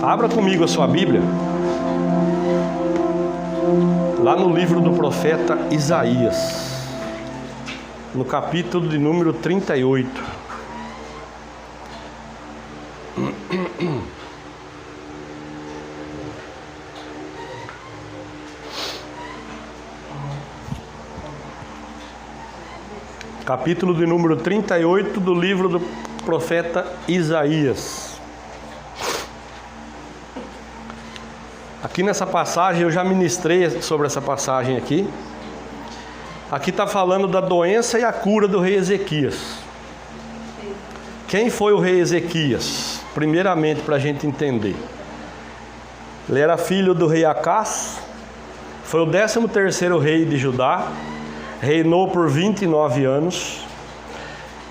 Abra comigo a sua Bíblia, lá no livro do profeta Isaías, no capítulo de número 38. Capítulo de número 38 do livro do profeta Isaías. Aqui nessa passagem, eu já ministrei sobre essa passagem aqui. Aqui está falando da doença e a cura do rei Ezequias. Quem foi o rei Ezequias? Primeiramente, para a gente entender. Ele era filho do rei Acás, foi o 13º rei de Judá, reinou por 29 anos.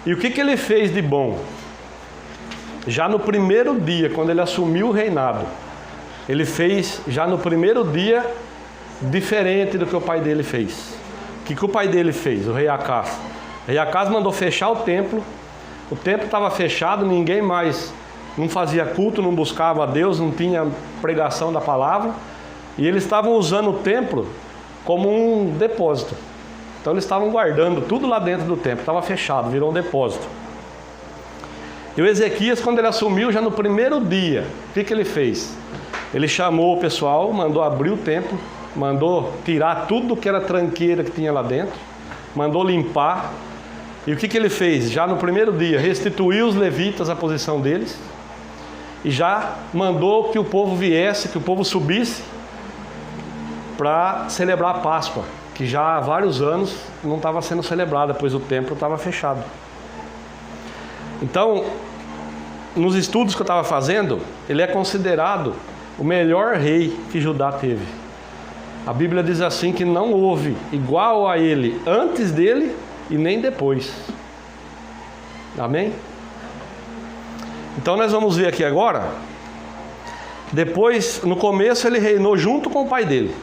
E o que ele fez de bom? Já no primeiro dia, quando ele assumiu o reinado, ele fez, já no primeiro dia, diferente do que o pai dele fez. O que o pai dele fez, o rei Acás? O rei Acás mandou fechar o templo estava fechado, ninguém mais, não fazia culto, não buscava a Deus, não tinha pregação da palavra, e eles estavam usando o templo como um depósito. Então eles estavam guardando tudo lá dentro do templo, estava fechado, virou um depósito. E o Ezequias, quando ele assumiu, já no primeiro dia, o que ele fez? Ele chamou o pessoal, mandou abrir o templo, mandou tirar tudo que era tranqueira que tinha lá dentro, mandou limpar. E o que ele fez? Já no primeiro dia, restituiu os levitas à posição deles, e já mandou que o povo viesse, que o povo subisse para celebrar a Páscoa, que já há vários anos não estava sendo celebrada, pois o templo estava fechado. Então, nos estudos que eu estava fazendo, ele é considerado o melhor rei que Judá teve. A Bíblia diz assim que não houve igual a ele antes dele e nem depois. Amém? Então nós vamos ver aqui agora. Depois, no começo ele reinou junto com o pai dele.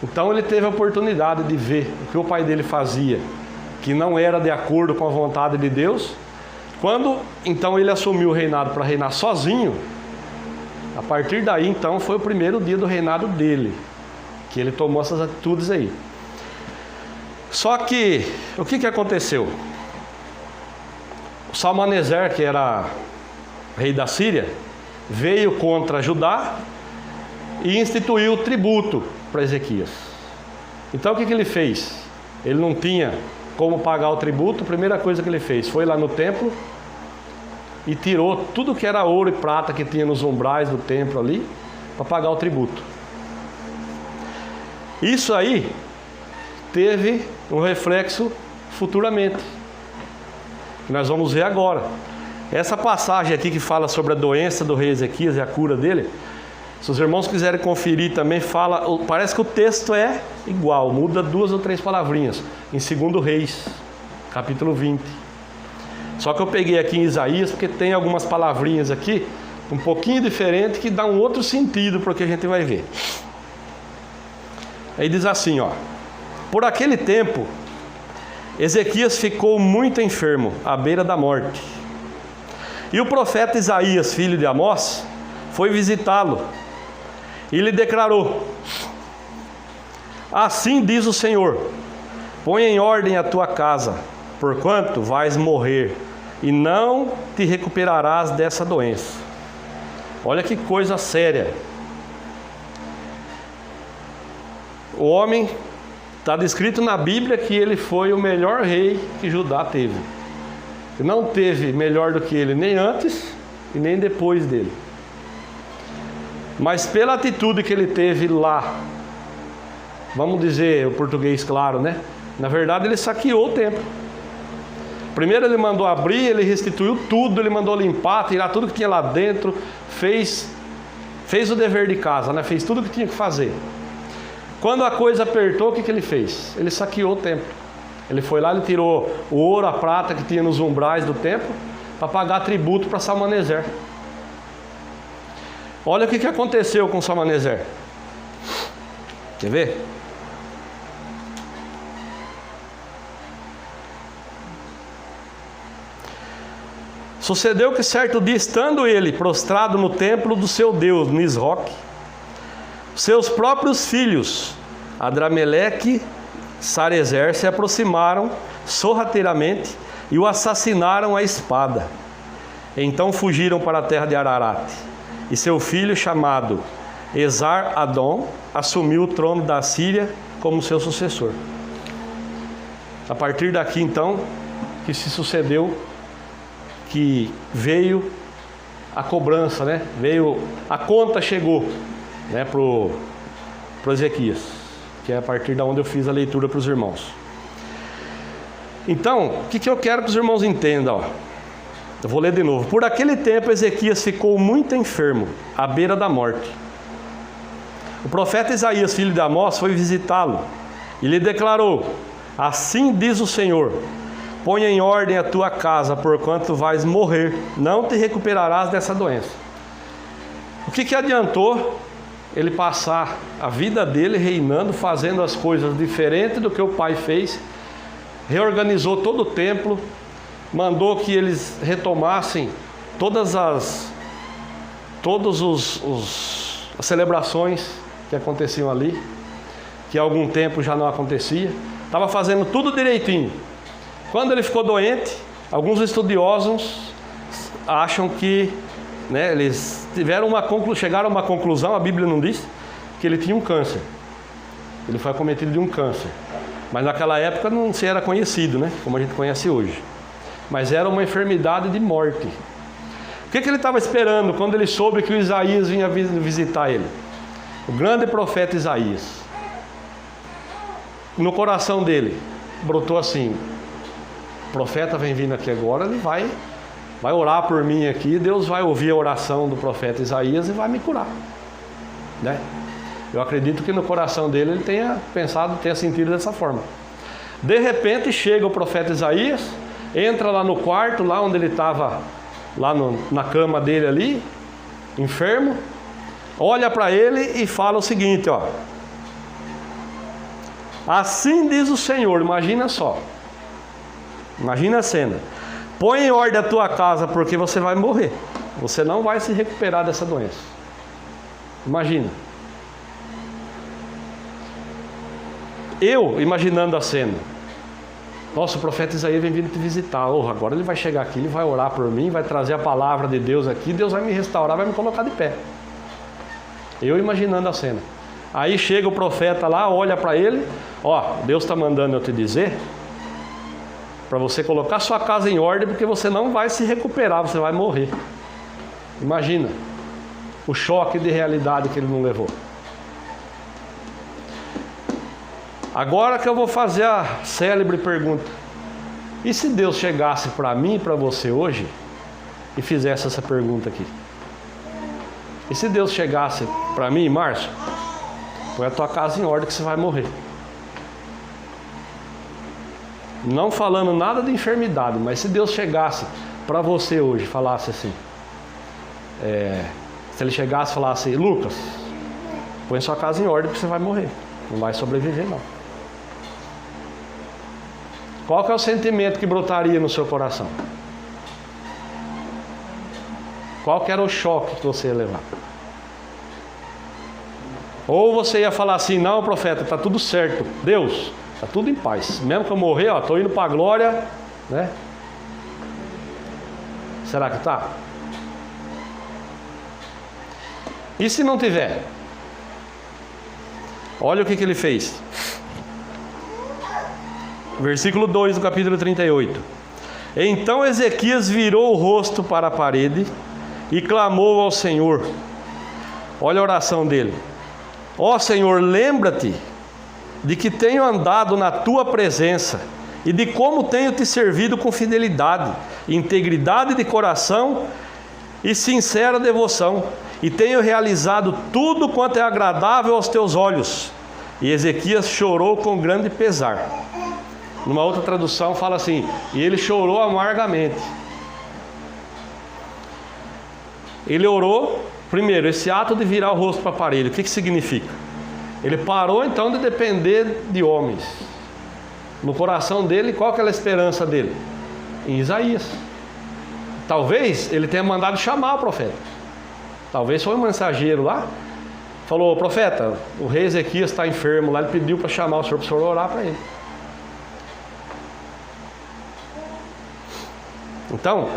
Então ele teve a oportunidade de ver o que o pai dele fazia, que não era de acordo com a vontade de Deus. Quando então ele assumiu o reinado para reinar sozinho, a partir daí então foi o primeiro dia do reinado dele, que ele tomou essas atitudes aí. Só que, o que aconteceu? O Salmaneser, que era rei da Síria, veio contra Judá e instituiu tributo para Ezequias. Então o que ele fez? Ele não tinha como pagar o tributo. A primeira coisa que ele fez foi lá no templo e tirou tudo que era ouro e prata que tinha nos umbrais do templo ali para pagar o tributo. Isso aí teve um reflexo futuramente, que nós vamos ver agora. Essa passagem aqui que fala sobre a doença do rei Ezequias e a cura dele, se os irmãos quiserem conferir também, parece que o texto é igual, muda 2 ou 3 palavrinhas, em 2 Reis, capítulo 20. Só que eu peguei aqui em Isaías, porque tem algumas palavrinhas aqui, um pouquinho diferente, que dá um outro sentido para o que a gente vai ver. Aí diz assim, ó: por aquele tempo, Ezequias ficou muito enfermo, à beira da morte. E o profeta Isaías, filho de Amós, foi visitá-lo e lhe declarou: assim diz o Senhor, põe em ordem a tua casa, porquanto vais morrer, e não te recuperarás dessa doença. Olha que coisa séria. O homem, está descrito na Bíblia que ele foi o melhor rei que Judá teve. Não teve melhor do que ele nem antes e nem depois dele. Mas pela atitude que ele teve lá, vamos dizer o português claro, né? Na verdade ele saqueou o templo. Primeiro ele mandou abrir, ele restituiu tudo, ele mandou limpar, tirar tudo que tinha lá dentro, fez o dever de casa, né? Fez tudo o que tinha que fazer. Quando a coisa apertou, o que ele fez? Ele saqueou o templo. Ele foi lá, ele tirou o ouro, a prata que tinha nos umbrais do templo, para pagar tributo para Salmaneser. Olha o que aconteceu com Salmaneser. Quer ver? Sucedeu que certo dia, estando ele prostrado no templo do seu Deus, Nisroque, seus próprios filhos, Adrameleque e Sarezer, se aproximaram sorrateiramente e o assassinaram à espada. Então fugiram para a terra de Ararat, e seu filho, chamado Esar-Adom, assumiu o trono da Síria como seu sucessor. A partir daqui, então, que se sucedeu, que veio a cobrança, né? A conta chegou, né, pro Ezequias, que é a partir da onde eu fiz a leitura para os irmãos. Então, o que eu quero que os irmãos entendam? Ó. Eu vou ler de novo. Por aquele tempo, Ezequias ficou muito enfermo, à beira da morte. O profeta Isaías, filho de Amós, foi visitá-lo e lhe declarou: assim diz o Senhor, põe em ordem a tua casa, porquanto vais morrer, não te recuperarás dessa doença. O que adiantou ele passar a vida dele reinando, fazendo as coisas diferentes do que o pai fez? Reorganizou todo o templo, mandou que eles retomassem todas as celebrações que aconteciam ali, que há algum tempo já não acontecia. Estava fazendo tudo direitinho. Quando ele ficou doente, alguns estudiosos acham que, né, eles chegaram a uma conclusão, a Bíblia não diz, que ele tinha um câncer. Ele foi acometido de um câncer. Mas naquela época não se era conhecido, né, como a gente conhece hoje. Mas era uma enfermidade de morte. O que ele estava esperando quando ele soube que o Isaías vinha visitar ele? O grande profeta Isaías. No coração dele brotou assim: o profeta vem vindo aqui agora, ele vai orar por mim aqui, Deus vai ouvir a oração do profeta Isaías e vai me curar, né? Eu acredito que no coração dele ele tenha pensado, tenha sentido dessa forma. De repente chega o profeta Isaías, entra lá no quarto, lá onde ele estava, lá na cama dele ali, enfermo, olha para ele e fala o seguinte, ó: assim diz o Senhor, imagina só, imagina a cena: põe em ordem a tua casa, porque você vai morrer, você não vai se recuperar dessa doença. Imagina. Eu imaginando a cena: nossa, o profeta Isaías vem vindo te visitar, agora ele vai chegar aqui, ele vai orar por mim, vai trazer a palavra de Deus aqui, Deus vai me restaurar, vai me colocar de pé. Eu imaginando a cena. Aí chega o profeta lá, olha para ele: ó, Deus está mandando eu te dizer para você colocar sua casa em ordem, porque você não vai se recuperar, você vai morrer. Imagina o choque de realidade que ele não levou. Agora que eu vou fazer a célebre pergunta: e se Deus chegasse para mim e para você hoje e fizesse essa pergunta aqui? E se Deus chegasse para mim, Márcio, põe a tua casa em ordem que você vai morrer. Não falando nada de enfermidade, mas se Deus chegasse para você hoje e falasse assim, se ele chegasse e falasse: Lucas, põe sua casa em ordem que você vai morrer, não vai sobreviver não. Qual que é o sentimento que brotaria no seu coração? Qual que era o choque que você ia levar? Ou você ia falar assim: não, profeta, está tudo certo, Deus, está tudo em paz, mesmo que eu morrer, estou indo para a glória, né? Será que está? E se não tiver? Olha o que ele fez. Versículo 2 do capítulo 38. Então Ezequias virou o rosto para a parede e clamou ao Senhor. Olha a oração dele: ó Senhor, lembra-te de que tenho andado na tua presença e de como tenho te servido com fidelidade, integridade de coração e sincera devoção, e tenho realizado tudo quanto é agradável aos teus olhos. E Ezequias chorou com grande pesar. Numa outra tradução fala assim: e ele chorou amargamente. Ele orou, primeiro, esse ato de virar o rosto para a parede, o que significa? Ele parou então de depender de homens. No coração dele, qual que era a esperança dele? Em Isaías. Talvez ele tenha mandado chamar o profeta. Talvez foi um mensageiro lá. Falou: profeta, o rei Ezequias está enfermo lá, ele pediu para chamar o senhor, para o senhor orar para ele. Então,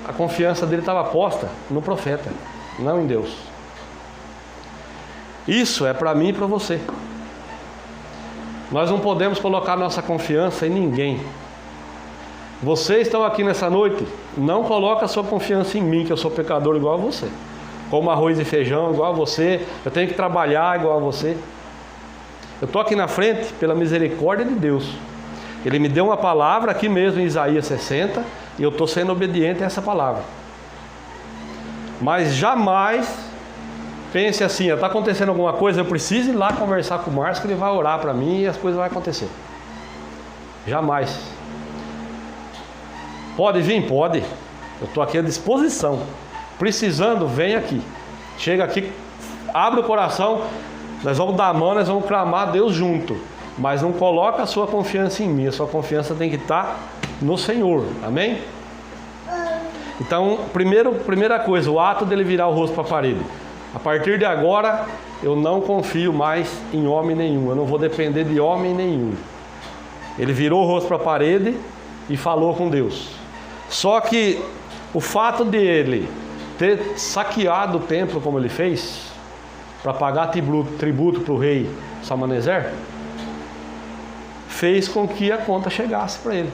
a confiança dele estava posta no profeta, não em Deus. Isso é para mim e para você. Nós não podemos colocar nossa confiança em ninguém. Vocês estão aqui nessa noite, não coloca a sua confiança em mim, que eu sou pecador igual a você. Como arroz e feijão igual a você, eu tenho que trabalhar igual a você. Eu estou aqui na frente pela misericórdia de Deus. Ele me deu uma palavra aqui mesmo em Isaías 60 e eu estou sendo obediente a essa palavra. Mas jamais pense assim: está acontecendo alguma coisa, eu preciso ir lá conversar com o Márcio, que ele vai orar para mim e as coisas vão acontecer. Jamais. Pode vir? Pode. Eu estou aqui à disposição. Precisando, vem aqui. Chega aqui, abre o coração, nós vamos dar a mão, nós vamos clamar a Deus junto. Mas não coloca a sua confiança em mim, a sua confiança tem que estar no Senhor. Amém? Então, primeira coisa, o ato dele virar o rosto para a parede. A partir de agora, eu não confio mais em homem nenhum, eu não vou depender de homem nenhum. Ele virou o rosto para a parede e falou com Deus. Só que o fato de ele ter saqueado o templo como ele fez, para pagar tributo para o rei Salmaneser, fez com que a conta chegasse para ele.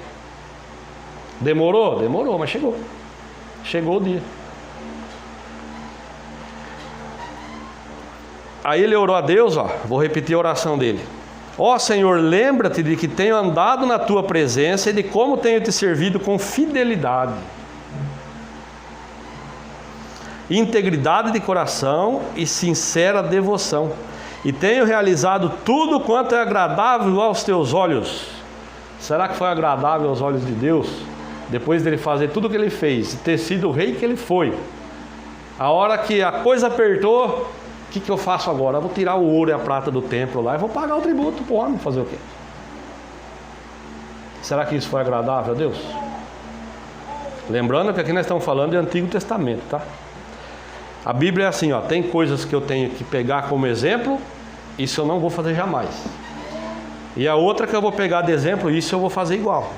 Demorou? Demorou, mas chegou. Chegou o dia. Aí ele orou a Deus, vou repetir a oração dele. Ó Senhor, lembra-te de que tenho andado na tua presença e de como tenho te servido com fidelidade, integridade de coração e sincera devoção, e tenho realizado tudo quanto é agradável aos teus olhos. Será que foi agradável aos olhos de Deus? Depois dele fazer tudo o que ele fez e ter sido o rei que ele foi, a hora que a coisa apertou, o que eu faço agora? Eu vou tirar o ouro e a prata do templo lá e vou pagar o tributo para o homem. Fazer o quê? Será que isso foi agradável a Deus? Lembrando que aqui nós estamos falando de Antigo Testamento, tá? A Bíblia é assim, tem coisas que eu tenho que pegar como exemplo, isso eu não vou fazer jamais. E a outra que eu vou pegar de exemplo, isso eu vou fazer igual.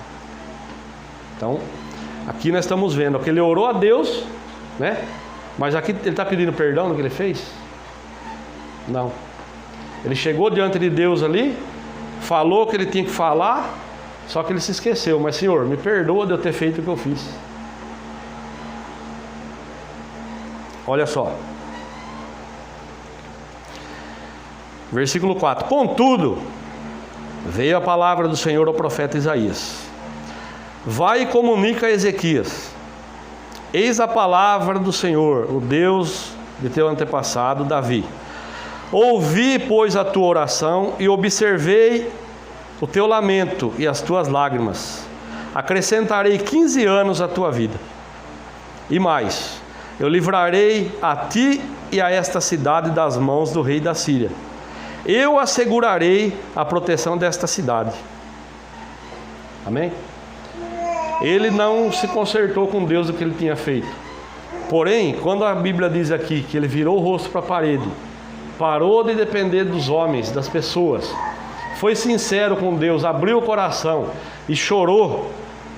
Então, aqui nós estamos vendo que ele orou a Deus, né? Mas aqui ele está pedindo perdão do que ele fez? Não. Ele chegou diante de Deus ali, falou o que ele tinha que falar, só que ele se esqueceu. Mas Senhor, me perdoa de eu ter feito o que eu fiz. Olha só. Versículo 4. Contudo, veio a palavra do Senhor ao profeta Isaías. Vai e comunica a Ezequias: eis a palavra do Senhor, o Deus de teu antepassado Davi. Ouvi, pois, a tua oração e observei o teu lamento e as tuas lágrimas. Acrescentarei 15 anos à tua vida. E mais, eu livrarei a ti e a esta cidade das mãos do rei da Síria. Eu assegurarei a proteção desta cidade. Amém? Ele não se consertou com Deus do que ele tinha feito. Porém, quando a Bíblia diz aqui que ele virou o rosto para a parede, parou de depender dos homens, das pessoas, foi sincero com Deus, abriu o coração e chorou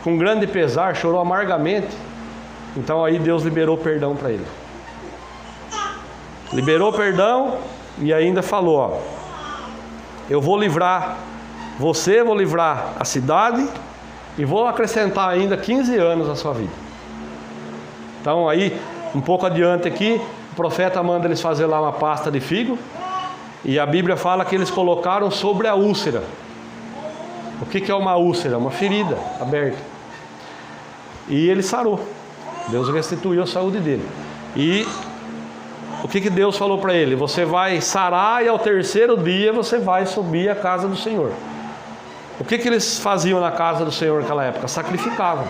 com grande pesar, chorou amargamente, então aí Deus liberou perdão para ele. Liberou perdão e ainda falou: eu vou livrar você, vou livrar a cidade e vou acrescentar ainda 15 anos à sua vida. Então aí, um pouco adiante aqui, o profeta manda eles fazer lá uma pasta de figo, e a Bíblia fala que eles colocaram sobre a úlcera. O que é uma úlcera? Uma ferida aberta. E ele sarou. Deus restituiu a saúde dele. E o que Deus falou para ele? Você vai sarar e ao terceiro dia você vai subir à casa do Senhor. O que eles faziam na casa do Senhor naquela época? Sacrificavam.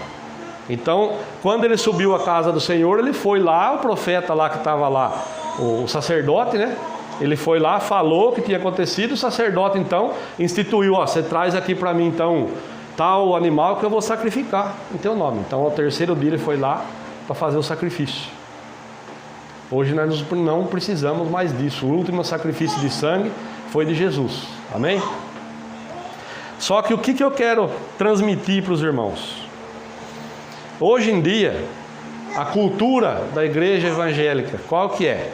Então, quando ele subiu à casa do Senhor, ele foi lá, o profeta lá que estava lá, o sacerdote, né? Ele foi lá, falou o que tinha acontecido, o sacerdote então instituiu: você traz aqui para mim então tal animal que eu vou sacrificar em teu nome. Então, ao terceiro dia ele foi lá para fazer o sacrifício. Hoje nós não precisamos mais disso. O último sacrifício de sangue foi de Jesus. Amém? Só que o que eu quero transmitir para os irmãos? Hoje em dia, a cultura da igreja evangélica, qual que é?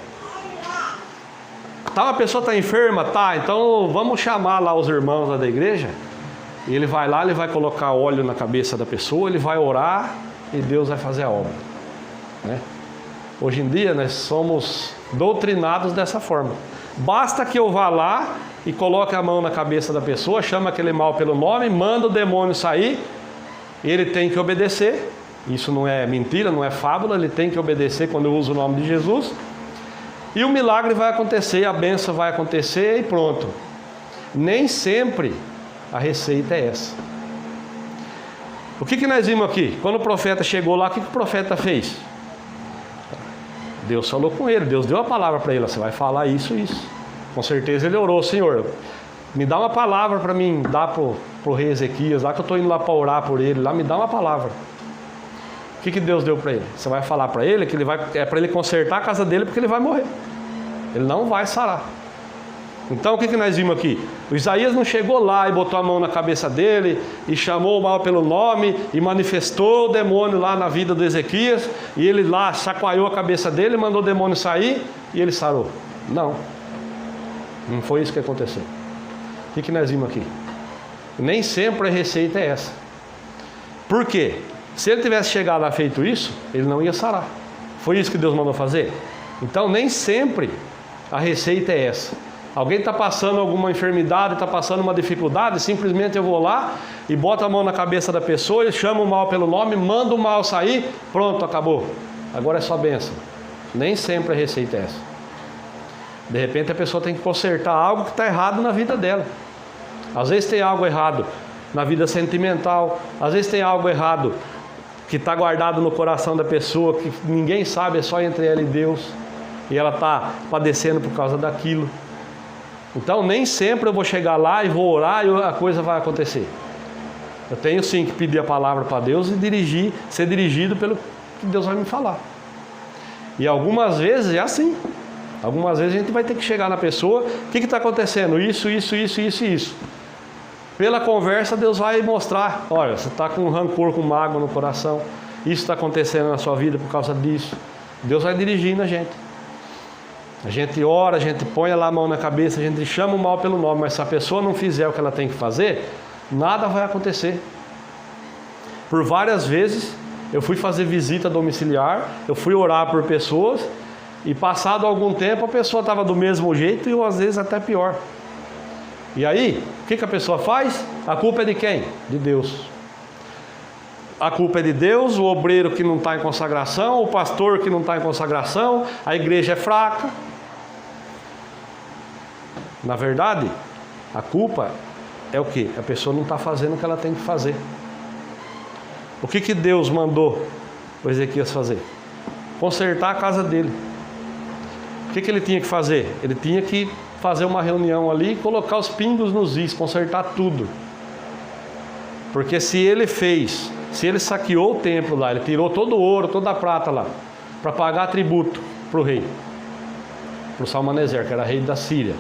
Tá, uma pessoa está enferma? Tá, então vamos chamar lá os irmãos lá da igreja. E ele vai lá, ele vai colocar óleo na cabeça da pessoa, ele vai orar e Deus vai fazer a obra, né? Hoje em dia nós somos doutrinados dessa forma. Basta que eu vá lá e coloque a mão na cabeça da pessoa, chama aquele mal pelo nome, manda o demônio sair, ele tem que obedecer. Isso não é mentira, não é fábula, ele tem que obedecer quando eu uso o nome de Jesus. E o milagre vai acontecer, a bênção vai acontecer e pronto. Nem sempre a receita é essa. O que nós vimos aqui? Quando o profeta chegou lá, o que o profeta fez? Deus falou com ele, Deus deu a palavra para ele, você vai falar isso. Com certeza ele orou, Senhor, me dá uma palavra para mim dar pro rei Ezequias, lá que eu estou indo lá para orar por ele, lá me dá uma palavra. O que Deus deu para ele? Você vai falar para ele que é para ele consertar a casa dele porque ele vai morrer. Ele não vai sarar. Então o que nós vimos aqui? O Isaías não chegou lá e botou a mão na cabeça dele e chamou o mal pelo nome e manifestou o demônio lá na vida do Ezequias e ele lá chacoalhou a cabeça dele, mandou o demônio sair e ele sarou. Não foi isso que aconteceu. O que nós vimos aqui? Nem sempre a receita é essa. Por quê? Se ele tivesse chegado lá e feito isso, ele não ia sarar. Foi isso que Deus mandou fazer? Então nem sempre a receita é essa. Alguém está passando alguma enfermidade, está passando uma dificuldade, simplesmente eu vou lá e boto a mão na cabeça da pessoa, chamo o mal pelo nome, mando o mal sair, pronto, acabou. Agora é só bênção. Nem sempre a receita é essa. De repente a pessoa tem que consertar algo que está errado na vida dela. Às vezes tem algo errado na vida sentimental, às vezes tem algo errado que está guardado no coração da pessoa, que ninguém sabe, é só entre ela e Deus, e ela está padecendo por causa daquilo. Então nem sempre eu vou chegar lá e vou orar e a coisa vai acontecer. Eu tenho sim que pedir a palavra para Deus e ser dirigido pelo que Deus vai me falar. E algumas vezes é assim. Algumas vezes a gente vai ter que chegar na pessoa, o que está acontecendo? Isso. Pela conversa Deus vai mostrar, olha, você está com rancor, com mágoa no coração, isso está acontecendo na sua vida por causa disso. Deus vai dirigindo a gente. A gente ora, a gente põe lá a mão na cabeça, a gente chama o mal pelo nome, mas se a pessoa não fizer o que ela tem que fazer, nada vai acontecer. Por várias vezes eu fui fazer visita domiciliar, eu fui orar por pessoas e passado algum tempo a pessoa estava do mesmo jeito e às vezes até pior. E aí, o que a pessoa faz? A culpa é de quem? De Deus. A culpa é de Deus, o obreiro que não está em consagração, o pastor que não está em consagração, a igreja é fraca. Na verdade, a culpa é o quê? A pessoa não está fazendo o que ela tem que fazer. O que Deus mandou o Ezequias fazer? Consertar a casa dele. O que ele tinha que fazer? Ele tinha que fazer uma reunião ali e colocar os pingos nos is, consertar tudo. Porque se ele saqueou o templo lá, ele tirou todo o ouro, toda a prata lá, para pagar tributo para o rei, para o Salmaneser, que era rei da Síria.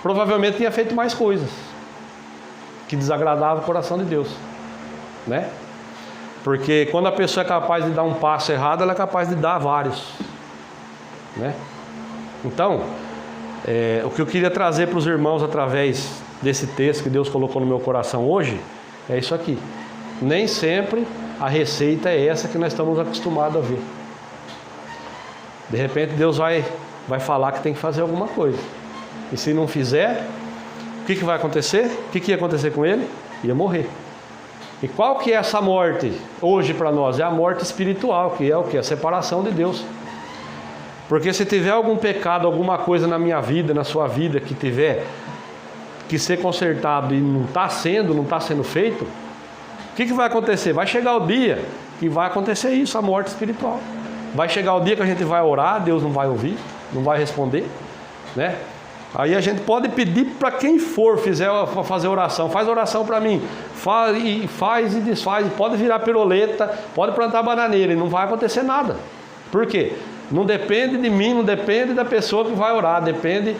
Provavelmente tinha feito mais coisas que desagradavam o coração de Deus, né? Porque quando a pessoa é capaz de dar um passo errado, ela é capaz de dar vários, né? Então, o que eu queria trazer para os irmãos através desse texto que Deus colocou no meu coração hoje é isso aqui. Nem sempre a receita é essa que nós estamos acostumados a ver. De repente Deus vai falar que tem que fazer alguma coisa. E se não fizer, o que vai acontecer? O que ia acontecer com ele? Ia morrer. E qual que é essa morte hoje para nós? É a morte espiritual, que é o que? A separação de Deus. Porque se tiver algum pecado, alguma coisa na minha vida, na sua vida, que tiver que ser consertado e não está sendo feito, o que vai acontecer? Vai chegar o dia que vai acontecer isso, a morte espiritual. Vai chegar o dia que a gente vai orar, Deus não vai ouvir, não vai responder, né? Aí a gente pode pedir para quem for fazer oração. Faz oração para mim. Faz e desfaz. Pode virar piroleta, pode plantar bananeira e não vai acontecer nada. Por quê? Não depende de mim, não depende da pessoa que vai orar. Depende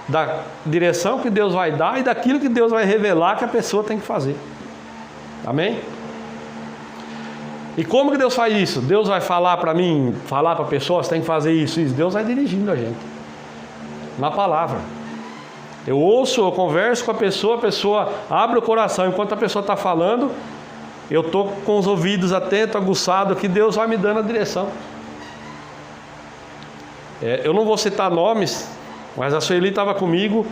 da direção que Deus vai dar e daquilo que Deus vai revelar que a pessoa tem que fazer. Amém? E como que Deus faz isso? Deus vai falar para mim, falar para a pessoa, você tem que fazer isso. Deus vai dirigindo a gente. Na palavra. Eu ouço, eu converso com a pessoa abre o coração. Enquanto a pessoa está falando, eu estou com os ouvidos atentos, aguçados, que Deus vai me dando a direção. Eu não vou citar nomes, mas a Sueli estava comigo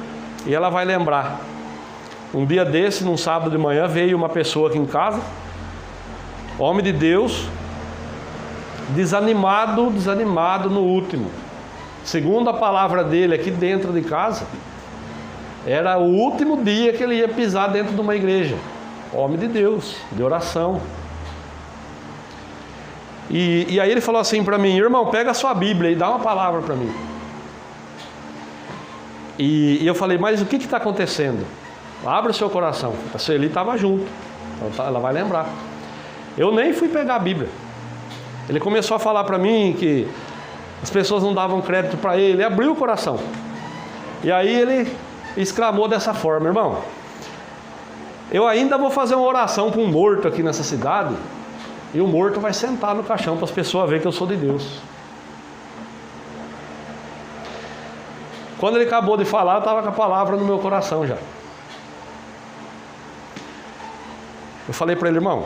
e ela vai lembrar. Um dia desse, num sábado de manhã, veio uma pessoa aqui em casa, homem de Deus, desanimado no último. Segundo a palavra dele aqui dentro de casa, era o último dia que ele ia pisar dentro de uma igreja. Homem de Deus, de oração. E aí ele falou assim para mim: irmão, pega a sua Bíblia e dá uma palavra para mim. E eu falei: mas o que está acontecendo? Abra o seu coração. A Sueli estava junto, então ela vai lembrar. Eu nem fui pegar a Bíblia. Ele começou a falar para mim que as pessoas não davam crédito para ele. Abriu o coração. E aí ele exclamou dessa forma: irmão, eu ainda vou fazer uma oração para um morto aqui nessa cidade, e o morto vai sentar no caixão para as pessoas verem que eu sou de Deus. Quando ele acabou de falar, eu estava com a palavra no meu coração já. Eu falei para ele: irmão,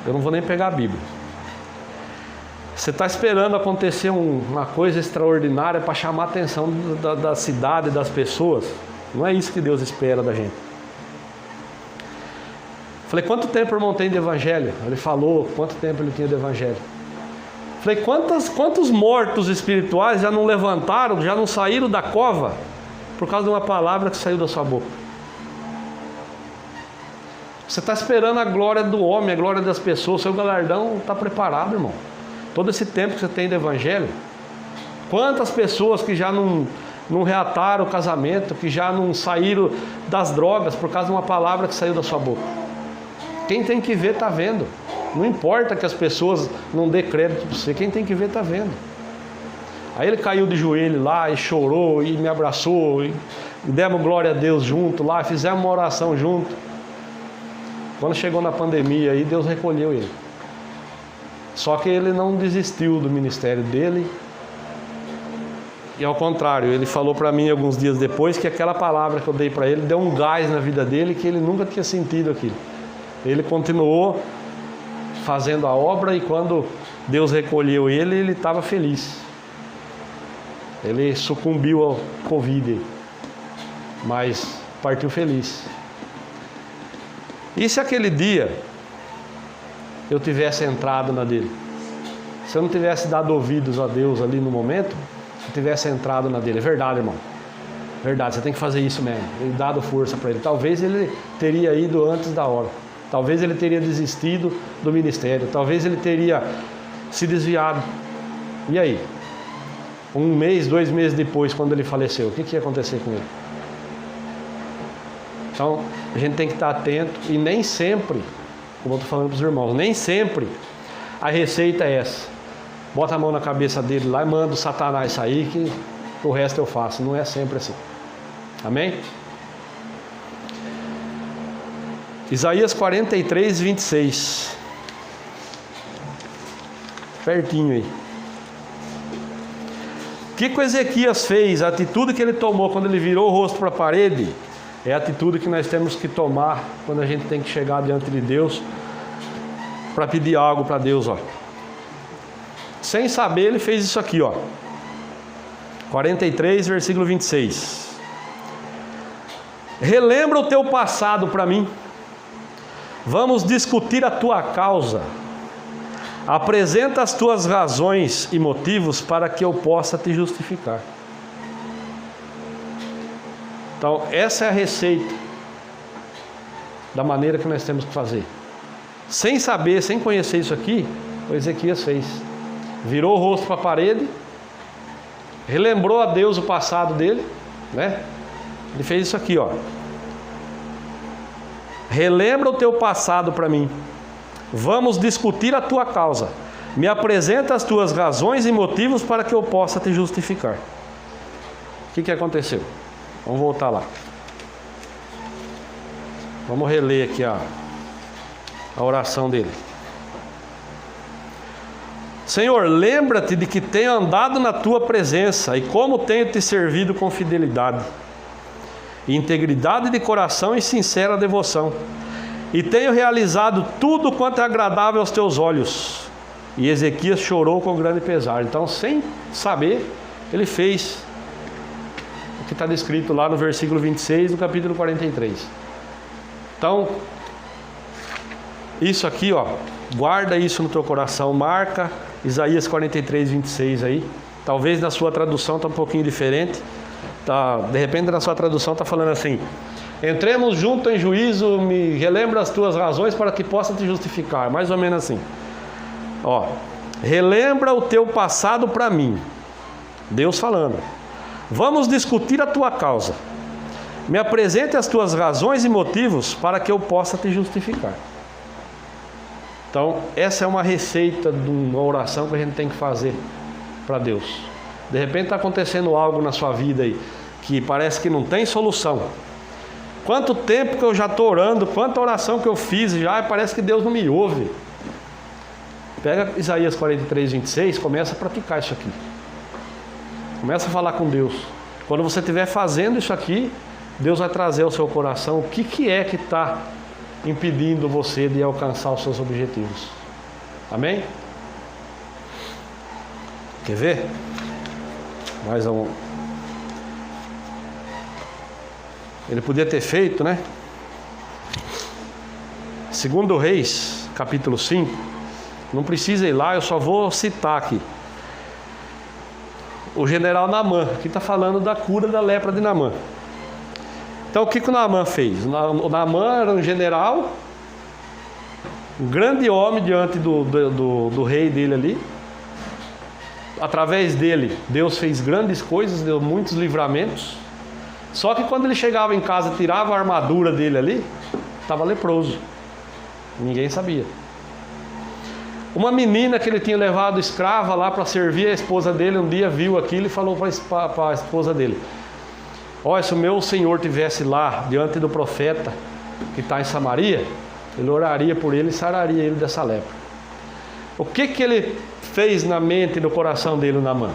eu não vou nem pegar a Bíblia. Você está esperando acontecer uma coisa extraordinária para chamar a atenção da cidade, das pessoas. Não é isso que Deus espera da gente. Falei: quanto tempo o irmão tem de evangelho? Ele falou quanto tempo ele tinha de evangelho. Falei: quantos mortos espirituais já não levantaram, já não saíram da cova por causa de uma palavra que saiu da sua boca? Você está esperando a glória do homem, a glória das pessoas. Seu galardão está preparado, irmão. Todo esse tempo que você tem de evangelho, quantas pessoas que já não reataram o casamento, que já não saíram das drogas por causa de uma palavra que saiu da sua boca. Quem tem que ver está vendo. Não importa que as pessoas não dê crédito para você, quem tem que ver está vendo. Aí ele caiu de joelho lá e chorou e me abraçou e demos glória a Deus junto lá, fizemos uma oração junto. Quando chegou na pandemia aí, Deus recolheu ele. Só que ele não desistiu do ministério dele. E ao contrário, ele falou para mim alguns dias depois que aquela palavra que eu dei para ele deu um gás na vida dele que ele nunca tinha sentido aquilo. Ele continuou fazendo a obra e quando Deus recolheu ele, ele estava feliz. Ele sucumbiu ao Covid, mas partiu feliz. E se aquele dia eu tivesse entrado na dele? Se eu não tivesse dado ouvidos a Deus ali no momento, se eu tivesse entrado na dele. É verdade, irmão. Verdade, você tem que fazer isso mesmo. E dado força para ele. Talvez ele teria ido antes da hora. Talvez ele teria desistido do ministério. Talvez ele teria se desviado. E aí? 1 mês, 2 meses depois, quando ele faleceu, o que ia acontecer com ele? Então, a gente tem que estar atento e nem sempre, como eu estou falando para os irmãos, nem sempre a receita é essa. Bota a mão na cabeça dele lá e manda o Satanás sair que o resto eu faço. Não é sempre assim. Amém? Isaías 43, 26. Pertinho aí. O que o Ezequias fez, a atitude que ele tomou quando ele virou o rosto para a parede, é a atitude que nós temos que tomar quando a gente tem que chegar diante de Deus para pedir algo para Deus, ó. Sem saber, ele fez isso aqui, ó. 43, versículo 26. Relembra o teu passado para mim. Vamos discutir a tua causa. Apresenta as tuas razões e motivos para que eu possa te justificar. Então, essa é a receita da maneira que nós temos que fazer. Sem saber, sem conhecer isso aqui, o Ezequias fez. Virou o rosto para a parede relembrou a Deus o passado dele, né? Ele fez isso aqui, ó. Relembra o teu passado para mim. Vamos discutir a tua causa. Me apresenta as tuas razões e motivos para que eu possa te justificar. O que aconteceu? Vamos voltar lá. Vamos reler aqui a oração dele. Senhor, lembra-te de que tenho andado na tua presença e como tenho te servido com fidelidade, integridade de coração e sincera devoção. E tenho realizado tudo quanto é agradável aos teus olhos. E Ezequias chorou com grande pesar. Então, sem saber, ele fez o que está descrito lá no versículo 26 do capítulo 43. Então, isso aqui, ó, guarda isso no teu coração, marca Isaías 43, 26 aí. Talvez na sua tradução está um pouquinho diferente. Tá, de repente na sua tradução está falando assim: entremos junto em juízo, me relembra as tuas razões para que possa te justificar. Mais ou menos assim. Ó, relembra o teu passado para mim. Deus falando. Vamos discutir a tua causa. Me apresente as tuas razões e motivos para que eu possa te justificar. Então, essa é uma receita de uma oração que a gente tem que fazer para Deus. De repente está acontecendo algo na sua vida aí que parece que não tem solução. Quanto tempo que eu já estou orando, quanta oração que eu fiz já, e parece que Deus não me ouve. Pega Isaías 43, 26, começa a praticar isso aqui. Começa a falar com Deus. Quando você estiver fazendo isso aqui, Deus vai trazer ao seu coração o que é que está impedindo você de alcançar os seus objetivos. Amém? Quer ver? Mais um. Ele podia ter feito, né? 2 Reis, capítulo 5. Não precisa ir lá, eu só vou citar aqui. O general Naamã, aqui está falando da cura da lepra de Naamã. Então o que o Naamã fez? O Naamã era um general, um grande homem diante do rei dele ali. Através dele, Deus fez grandes coisas, deu muitos livramentos. Só que quando ele chegava em casa, tirava a armadura dele ali, estava leproso. Ninguém sabia. Uma menina que ele tinha levado escrava lá para servir a esposa dele, um dia viu aquilo e falou para a esposa dele: olha, se o meu senhor estivesse lá diante do profeta que está em Samaria, ele oraria por ele e sararia ele dessa lepra. O que ele fez na mente e no coração dele, o Naamã?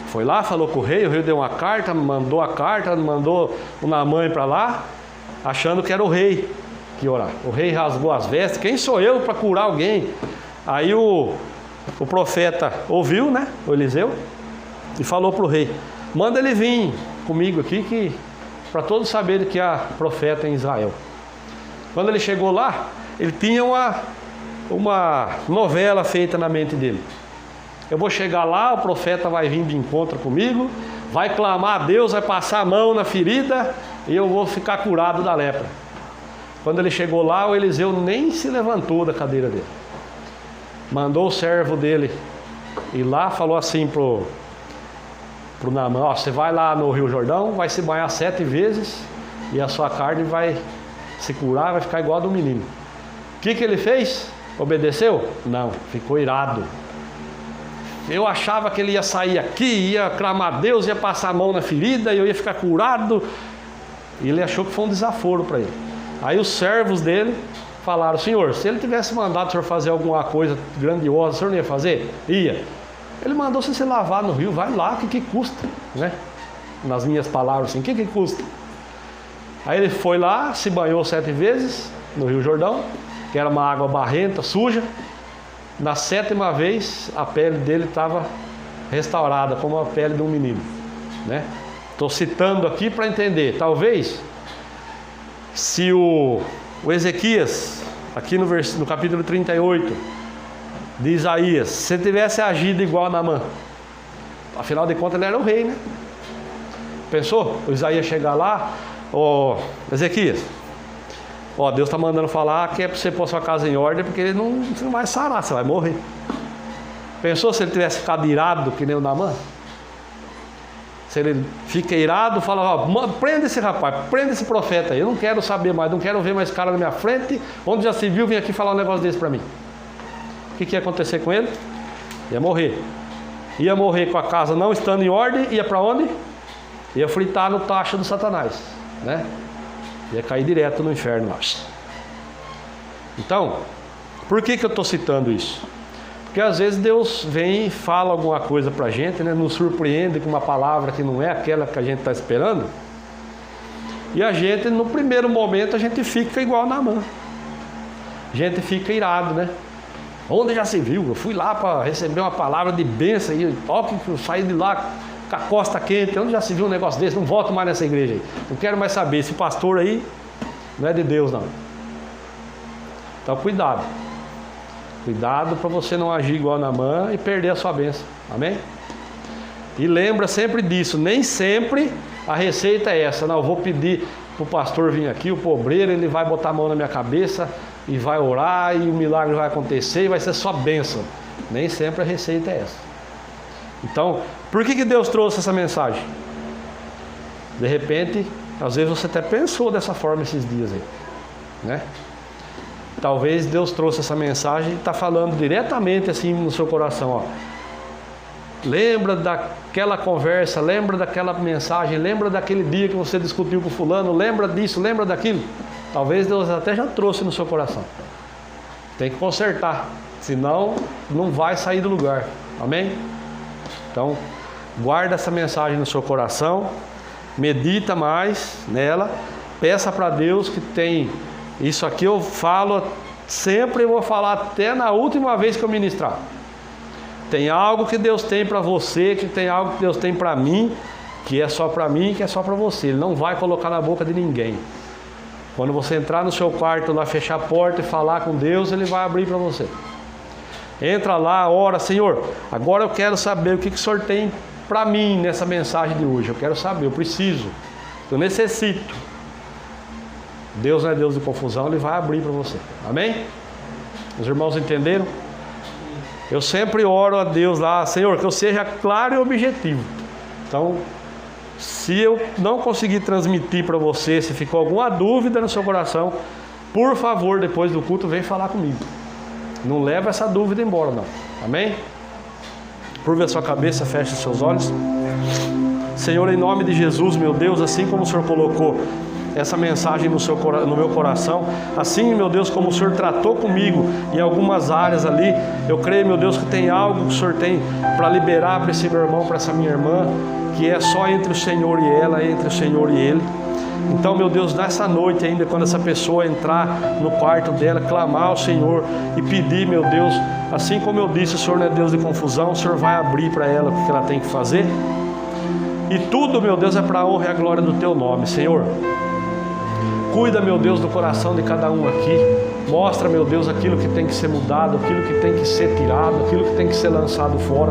Foi lá, falou com o rei deu uma carta, mandou o Naamã para lá, achando que era o rei que ia orar. O rei rasgou as vestes: quem sou eu para curar alguém? Aí o profeta ouviu, né, o Eliseu, e falou para o rei: manda ele vir comigo aqui, que para todos saberem que há profeta em Israel. Quando ele chegou lá, ele tinha uma novela feita na mente dele. Eu vou chegar lá, o profeta vai vir de encontro comigo, vai clamar a Deus, vai passar a mão na ferida e eu vou ficar curado da lepra. Quando ele chegou lá, o Eliseu nem se levantou da cadeira dele. Mandou o servo dele ir lá, falou assim pro Naamã: ó, você vai lá no Rio Jordão, vai se banhar 7 vezes e a sua carne vai se curar, vai ficar igual a do menino. O que ele fez? Obedeceu? Não, ficou irado. Eu achava que ele ia sair aqui, ia clamar a Deus, ia passar a mão na ferida e eu ia ficar curado. E ele achou que foi um desaforo para ele. Aí os servos dele falaram: senhor, se ele tivesse mandado o senhor fazer alguma coisa grandiosa, o senhor não ia fazer? Ia. Ele mandou você se lavar no rio, vai lá, o que custa, né? Nas minhas palavras assim, o que custa? Aí ele foi lá, se banhou 7 vezes no Rio Jordão, que era uma água barrenta, suja. Na 7ª vez, a pele dele estava restaurada, como a pele de um menino, né? Estou citando aqui para entender. Talvez, se o Ezequias, aqui no capítulo 38 de Isaías, se ele tivesse agido igual a Naamã, afinal de contas ele era o rei, né? Pensou? O Isaías chegar lá: ó, Ezequias, ó, Deus está mandando falar que é para você pôr sua casa em ordem, porque você não vai sarar, você vai morrer. Pensou se ele tivesse ficado irado que nem o Naamã? Se ele fica irado, fala, ó, prenda esse rapaz, prenda esse profeta aí. Eu não quero saber mais, não quero ver mais cara na minha frente. Onde já se viu, vem aqui falar um negócio desse para mim. O que ia acontecer com ele? Ia morrer. Ia morrer com a casa não estando em ordem, ia para onde? Ia fritar no tacho do Satanás, né? Ia cair direto no inferno lá. Então, por que eu estou citando isso? Porque às vezes Deus vem e fala alguma coisa para a gente, né? Nos surpreende com uma palavra que não é aquela que a gente está esperando. E a gente, no primeiro momento, a gente fica igual Naamã. A gente fica irado, né? Onde já se viu? Eu fui lá para receber uma palavra de bênção e eu saí de lá com a costa quente. Onde já se viu um negócio desse? Não volto mais nessa igreja aí. Não quero mais saber. Esse pastor aí não é de Deus, não. Então, cuidado. Cuidado para você não agir igual Naamã e perder a sua bênção. Amém? E lembra sempre disso. Nem sempre a receita é essa. Não, eu vou pedir para o pastor vir aqui, o pobreiro, ele vai botar a mão na minha cabeça e vai orar e o milagre vai acontecer e vai ser só bênção. Nem sempre a receita é essa. Então, por que Deus trouxe essa mensagem? De repente, às vezes você até pensou dessa forma esses dias aí, né? Talvez Deus trouxe essa mensagem e está falando diretamente assim no seu coração, ó. Lembra daquela conversa, lembra daquela mensagem, lembra daquele dia que você discutiu com fulano, lembra disso, lembra daquilo. Talvez Deus até já trouxe no seu coração. Tem que consertar, senão não vai sair do lugar. Amém? Então, guarda essa mensagem no seu coração, medita mais nela, peça para Deus que tem... Isso aqui eu falo sempre, eu vou falar até na última vez que eu ministrar. Tem algo que Deus tem para você, que tem algo que Deus tem para mim, que é só para mim, que é só para você. Ele não vai colocar na boca de ninguém. Quando você entrar no seu quarto lá, fechar a porta e falar com Deus, Ele vai abrir para você. Entra lá, ora, Senhor, agora eu quero saber o que o Senhor tem para mim nessa mensagem de hoje. Eu quero saber, eu preciso, eu necessito. Deus não é Deus de confusão, Ele vai abrir para você. Amém? Os irmãos entenderam? Eu sempre oro a Deus lá, Senhor, que eu seja claro e objetivo. Então, se eu não conseguir transmitir para você, se ficou alguma dúvida no seu coração, por favor, depois do culto, vem falar comigo. Não leva essa dúvida embora, não. Amém? Curva a sua cabeça, feche os seus olhos. Senhor, em nome de Jesus, meu Deus, assim como o Senhor colocou essa mensagem no meu coração, assim, meu Deus, como o Senhor tratou comigo em algumas áreas ali, eu creio, meu Deus, que tem algo que o Senhor tem para liberar para esse meu irmão, para essa minha irmã, que é só entre o Senhor e ela, entre o Senhor e Ele. Então, meu Deus, nessa noite ainda, quando essa pessoa entrar no quarto dela, clamar ao Senhor e pedir, meu Deus, assim como eu disse, o Senhor não é Deus de confusão, o Senhor vai abrir para ela o que ela tem que fazer. E tudo, meu Deus, é para a honra e a glória do Teu nome, Senhor. Cuida, meu Deus, do coração de cada um aqui. Mostra, meu Deus, aquilo que tem que ser mudado, aquilo que tem que ser tirado, aquilo que tem que ser lançado fora.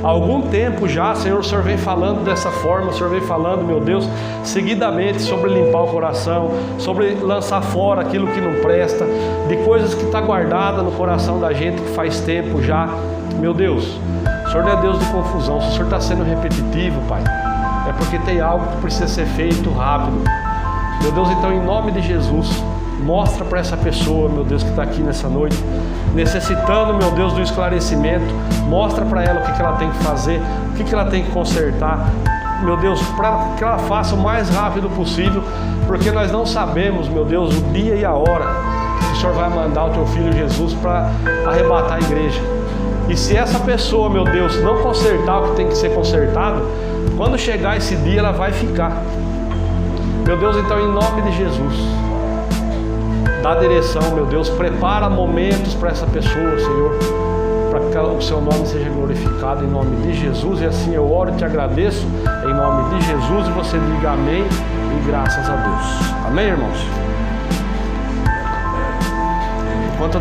Há algum tempo já, Senhor, o Senhor vem falando dessa forma, o Senhor vem falando, meu Deus, seguidamente sobre limpar o coração, sobre lançar fora aquilo que não presta, de coisas que está guardada no coração da gente que faz tempo já. Meu Deus, o Senhor não é Deus de confusão. Se o Senhor está sendo repetitivo, Pai, é porque tem algo que precisa ser feito rápido. Meu Deus, então, em nome de Jesus, mostra para essa pessoa, meu Deus, que está aqui nessa noite, necessitando, meu Deus, do esclarecimento. Mostra para ela o que ela tem que fazer, o que ela tem que consertar, meu Deus, para que ela faça o mais rápido possível, porque nós não sabemos, meu Deus, o dia e a hora que o Senhor vai mandar o Teu Filho Jesus para arrebatar a igreja. E se essa pessoa, meu Deus, não consertar o que tem que ser consertado, quando chegar esse dia ela vai ficar. Meu Deus, então, em nome de Jesus, dá direção, meu Deus, prepara momentos para essa pessoa, Senhor, para que o Seu nome seja glorificado em nome de Jesus. E assim eu oro e te agradeço em nome de Jesus, e você diga amém e graças a Deus. Amém, irmãos? Enquanto